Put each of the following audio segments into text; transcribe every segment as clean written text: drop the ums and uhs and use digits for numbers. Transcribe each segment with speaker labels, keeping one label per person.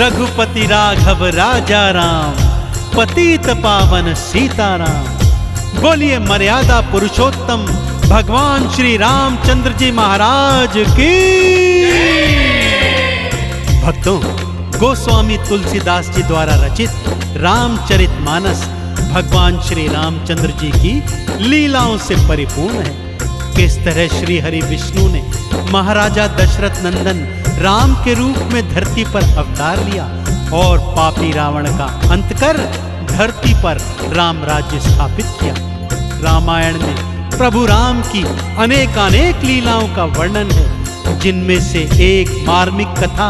Speaker 1: रघुपति राघव राजा राम, पतित पावन सीताराम। बोलिए मर्यादा पुरुषोत्तम भगवान श्री रामचंद्र जी महाराज की। भक्तों, गोस्वामी तुलसीदास जी द्वारा रचित रामचरितमानस भगवान श्री रामचंद्र जी की लीलाओं से परिपूर्ण है। किस तरह श्री हरि विष्णु ने महाराजा दशरथ नंदन राम के रूप में धरती पर अवतार लिया और पापी रावण का अंत कर धरती पर राम राज्य स्थापित किया। रामायण में प्रभु राम की अनेकानेक लीलाओं का वर्णन है, जिनमें से एक मार्मिक कथा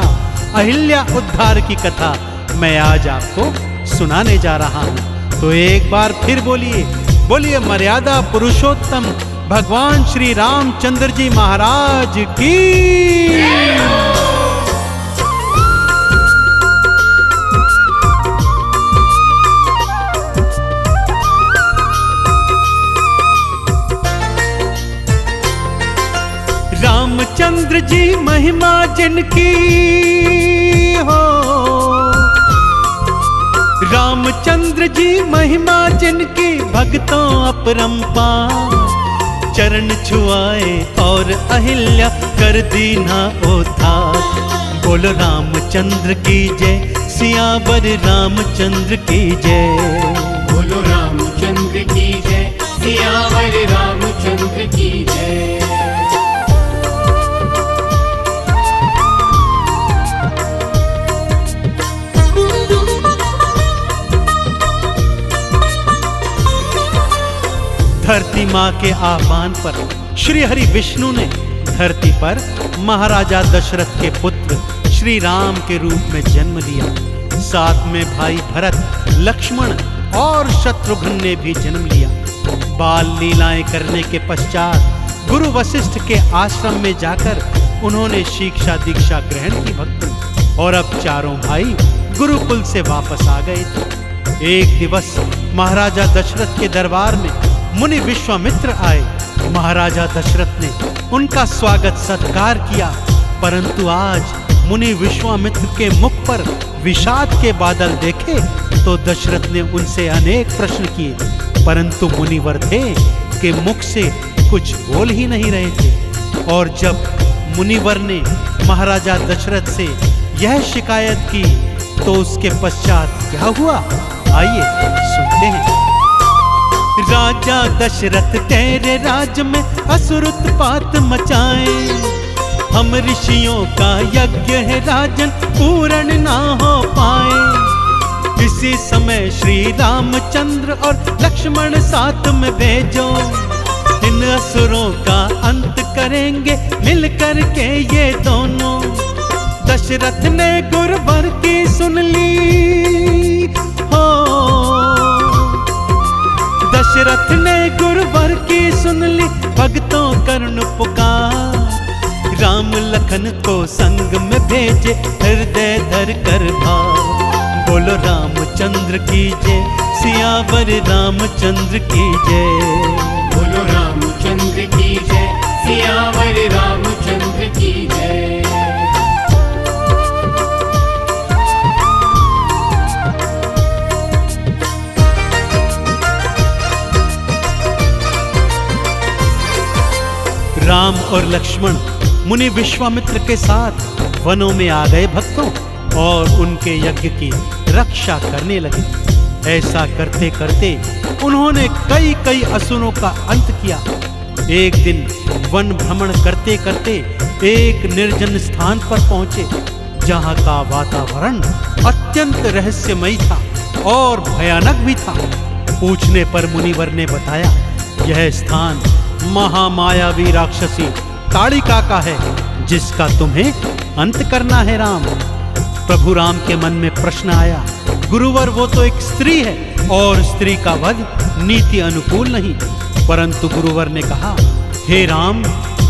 Speaker 1: अहिल्या उद्धार की कथा मैं आज आपको सुनाने जा रहा हूं। तो एक बार फिर बोलिए मर्यादा पुरुषोत्तम भगवान श्री रामचंद्र जी महाराज की। रामचंद्र जी महिमा जिनकी हो, रामचंद्र जी महिमा जिनकी भक्तों अपरंपार। चरण छुआए और अहिल्या कर दीना उद्धार। बोलो रामचंद्र की जय, सियावर रामचंद्र की जय।
Speaker 2: बोलो रामचंद्र की जय, सियावर रामचंद्र की जय।
Speaker 1: धरती माँ के आह्वान पर श्री हरि विष्णु ने धरती पर महाराजा दशरथ के पुत्र श्री राम के रूप में जन्म लिया। साथ में भाई भरत, लक्ष्मण और शत्रुघ्न ने भी जन्म लिया। बाल लीलाएं करने के पश्चात गुरु वशिष्ठ के आश्रम में जाकर उन्होंने शिक्षा दीक्षा ग्रहण की भक्तों, और अब चारों भाई गुरुकुल से वापस आ गए थे। एक दिवस महाराजा दशरथ के दरबार में मुनि विश्वामित्र आए। महाराजा दशरथ ने उनका स्वागत सत्कार किया, परंतु आज मुनि विश्वामित्र के मुख पर विषाद के बादल देखे तो दशरथ ने उनसे अनेक प्रश्न किए, परंतु मुनिवर थे कि मुख से कुछ बोल ही नहीं रहे थे। और जब मुनिवर ने महाराजा दशरथ से यह शिकायत की तो उसके पश्चात क्या हुआ, आइए सुनते हैं। राजा दशरथ तेरे राज में असुर उत्पात मचाए। हम ऋषियों का यज्ञ है राजन, पूर्ण ना हो पाए। इसी समय श्री रामचंद्र और लक्ष्मण साथ में भेजो। इन असुरों का अंत करेंगे मिलकर के ये दोनों। दशरथ ने गुरुवर की सुन ली हो, दशरथ ने गुरुवर की सुन ली भक्तों करुण पुकार। राम लखन को संग में भेजे हृदय धर कर भार। बोलो रामचंद्र की जय, सियावर रामचंद्र की जय।
Speaker 2: बोलो रामचंद्र की जय, सियावर रामचंद्र की जय।
Speaker 1: राम और लक्ष्मण मुनि विश्वामित्र के साथ वनों में आ गए भक्तों, और उनके यज्ञ की रक्षा करने लगे। ऐसा करते करते उन्होंने कई कई असुरों का अंत किया। एक दिन वन भ्रमण करते करते एक निर्जन स्थान पर पहुंचे, जहां का वातावरण अत्यंत रहस्यमयी था और भयानक भी था। पूछने पर मुनिवर ने बताया, यह स्थान महामायावी राक्षसी ताड़िका का है, जिसका तुम्हें अंत करना है राम। प्रभु राम के मन में प्रश्न आया, गुरुवर वो तो एक स्त्री है और स्त्री का वध नीति अनुकूल नहीं। परंतु गुरुवर ने कहा, हे राम,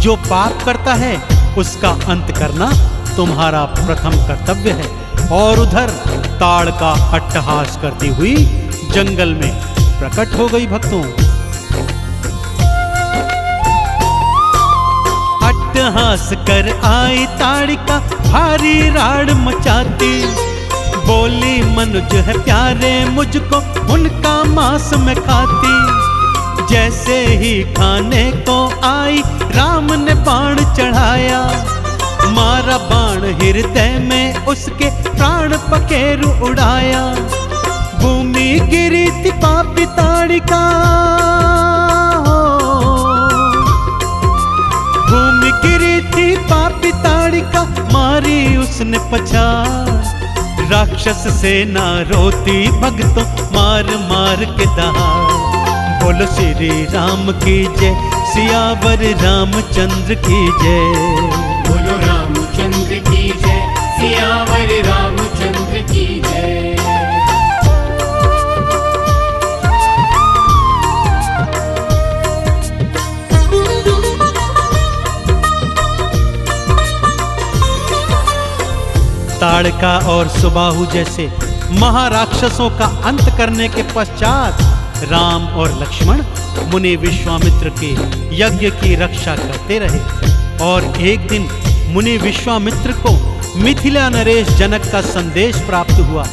Speaker 1: जो पाप करता है उसका अंत करना तुम्हारा प्रथम कर्तव्य है। और उधर ताड़का अट्टहास करती हुई जंगल में प्रकट हो गई भक्तों। अट्टहास कर आई ताड़िका भारी राड़ मचाती, बोली मनुज है प्यारे मुझको, उनका मांस मैं खाती। जैसे ही खाने को आई राम ने बाण चढ़ाया, मारा बाण हृदय में उसके, प्राण पखेरु उड़ाया। भूमि गिरी थी पापी ताड़िका, भूमि गिरी थी पापी ताड़िका, मारी उसने पछाड़। राक्षस सेना रोती भक्तों, मार मार के दहाड़। बोलो श्री राम की जय, सियावर रामचंद्र की जय।
Speaker 2: बोलो रामचंद्र की जय, सियावर रामचंद्र की जय।
Speaker 1: ताड़का और सुबाहु जैसे महाराक्षसों का अंत करने के पश्चात राम और लक्ष्मण मुनि विश्वामित्र के यज्ञ की रक्षा करते रहे। और एक दिन मुनि विश्वामित्र को मिथिला नरेश जनक का संदेश प्राप्त हुआ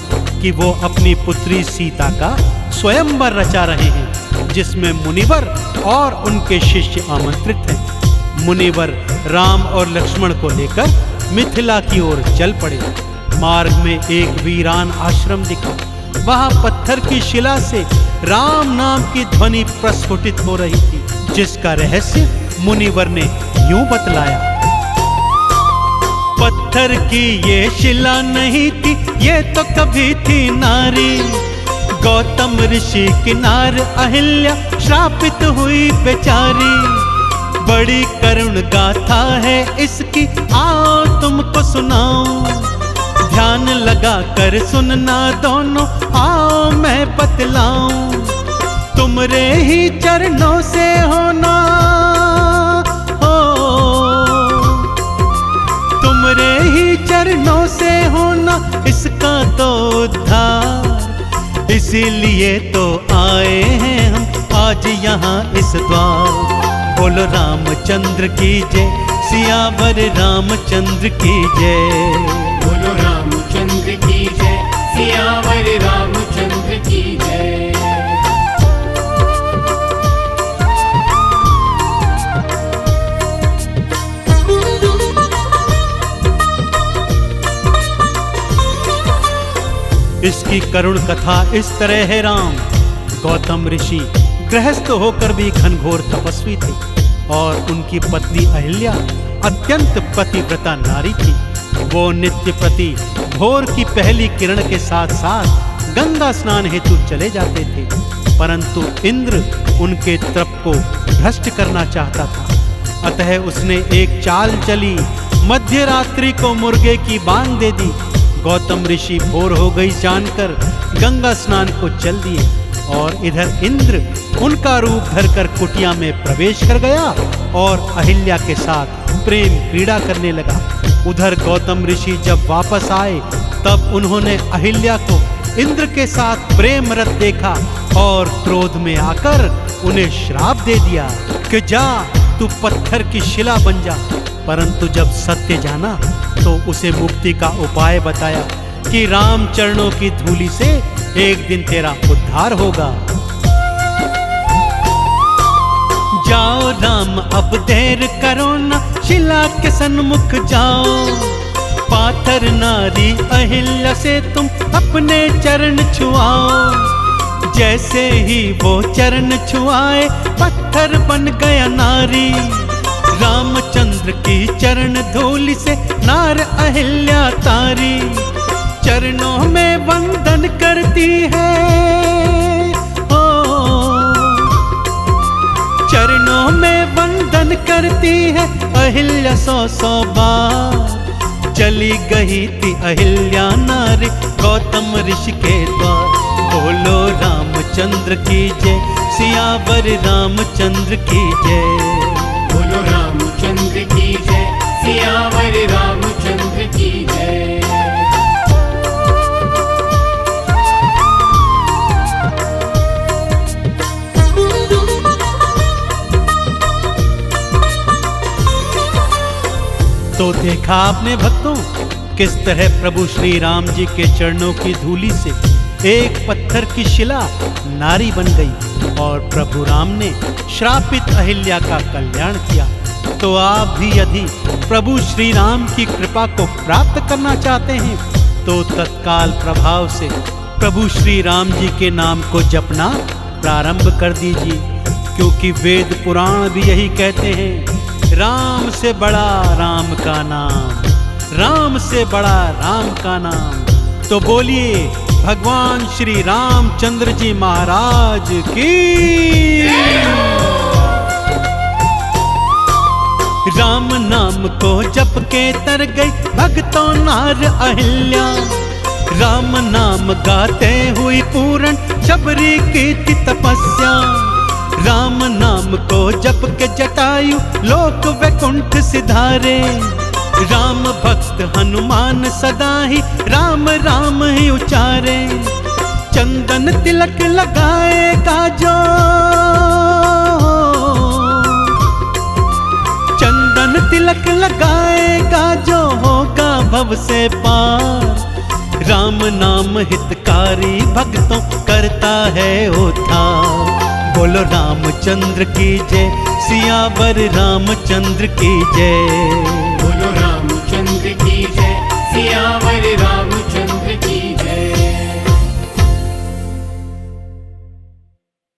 Speaker 1: कि वो अपनी पुत्री सीता का स्वयंवर रचा रहे हैं, जिसमें मुनिवर और उनके शिष्य आमंत्रित हैं। मुनिवर राम और लक्ष्मण को लेकर मिथिला की ओर चल पड़े। मार्ग में एक वीरान आश्रम दिखा। वहां पत्थर की शिला से राम नाम की ध्वनि प्रस्फुटित हो रही थी, जिसका रहस्य मुनिवर ने यूं बतलाया। पत्थर की ये शिला नहीं थी, ये तो कभी थी नारी। गौतम ऋषि किनार अहिल्या श्रापित हुई बेचारी। बड़ी करुण गाथा है इसकी, आओ तुमको सुनाऊं। ध्यान लगा कर सुनना दोनों, आओ मैं बतलाऊं। तुमरे ही चरणों से होना हो, तुमरे ही चरणों से होना इसका तो उद्धार। इसीलिए तो आए हैं हम आज यहाँ इस द्वार। बोलो रामचंद्र की जय, सियावर रामचंद्र की जय।
Speaker 2: बोलो रामचंद्र की जय, सियावर रामचंद्र की जय।
Speaker 1: इसकी करुण कथा इस तरह है राम। गौतम ऋषि गृहस्थ होकर भी घनघोर तपस्वी थे और उनकी पत्नी अहिल्या अत्यंत पतिव्रता नारी थी। वो नित्य प्रति भोर की पहली किरण के साथ साथ गंगा स्नान हेतु चले जाते थे, परंतु इंद्र उनके तप को भ्रष्ट करना चाहता था। अतः उसने एक चाल चली, मध्य रात्रि को मुर्गे की बांग दे दी। गौतम ऋषि भोर हो गई जानकर गंगा स्नान को चल दिए और इधर इंद्र उनका रूप धरकर कुटिया में प्रवेश कर गया और अहिल्या के साथ प्रेम क्रीड़ा करने लगा। उधर गौतम ऋषि जब वापस आए तब उन्होंने अहिल्या को इंद्र के साथ प्रेम रत देखा और क्रोध में आकर उन्हें श्राप दे दिया कि जा तू पत्थर की शिला बन जा। परंतु जब सत्य जाना तो उसे मुक्ति का उपाय बताया कि राम चरणों की धूलि से एक दिन तेरा उद्धार होगा। जाओ राम अब देर करो ना, शिला के सन्मुख जाओ। पाथर नारी अहिल्या से तुम अपने चरण छुआओ। जैसे ही वो चरण छुआए पत्थर बन गया नारी। रामचंद्र की चरण धूलि से नार अहिल्या तारी। चरणों में वंदन करती है, ओ चरणों में वंदन करती है अहिल्या 100 बार। चली गई थी अहिल्या नारी गौतम ऋषि के द्वार। बोलो रामचंद्र की जय, सियावर रामचंद्र की जय।
Speaker 2: बोलो रामचंद्र की जय, सियावर रामचंद्र की जय।
Speaker 1: तो देखा आपने भक्तों किस तरह प्रभु श्री राम जी के चरणों की धूलि से एक पत्थर की शिला नारी बन गई और प्रभु राम ने श्रापित अहिल्या का कल्याण किया। तो आप भी यदि प्रभु श्री राम की कृपा को प्राप्त करना चाहते हैं तो तत्काल प्रभाव से प्रभु श्री राम जी के नाम को जपना प्रारंभ कर दीजिए, क्योंकि वेद पुराण भी यही कहते हैं, राम से बड़ा राम का नाम, राम से बड़ा राम का नाम। तो बोलिए भगवान श्री रामचंद्र जी महाराज की। राम नाम को जप के तर गई भक्तों नार अहिल्या, राम नाम गाते हुई पूर्ण शबरी की तपस्या। राम नाम को जप के जटायु लोक वैकुंठ सिधारे, राम भक्त हनुमान सदा ही राम राम ही उचारे। चंदन तिलक लगाएगा जो, चंदन तिलक लगाएगा जो होगा भव से पार। राम नाम हितकारी भक्तों करता है उद्धार। बोलो रामचंद्र की जय, सियावर रामचंद्र की जय।
Speaker 2: बोलो रामचंद्र की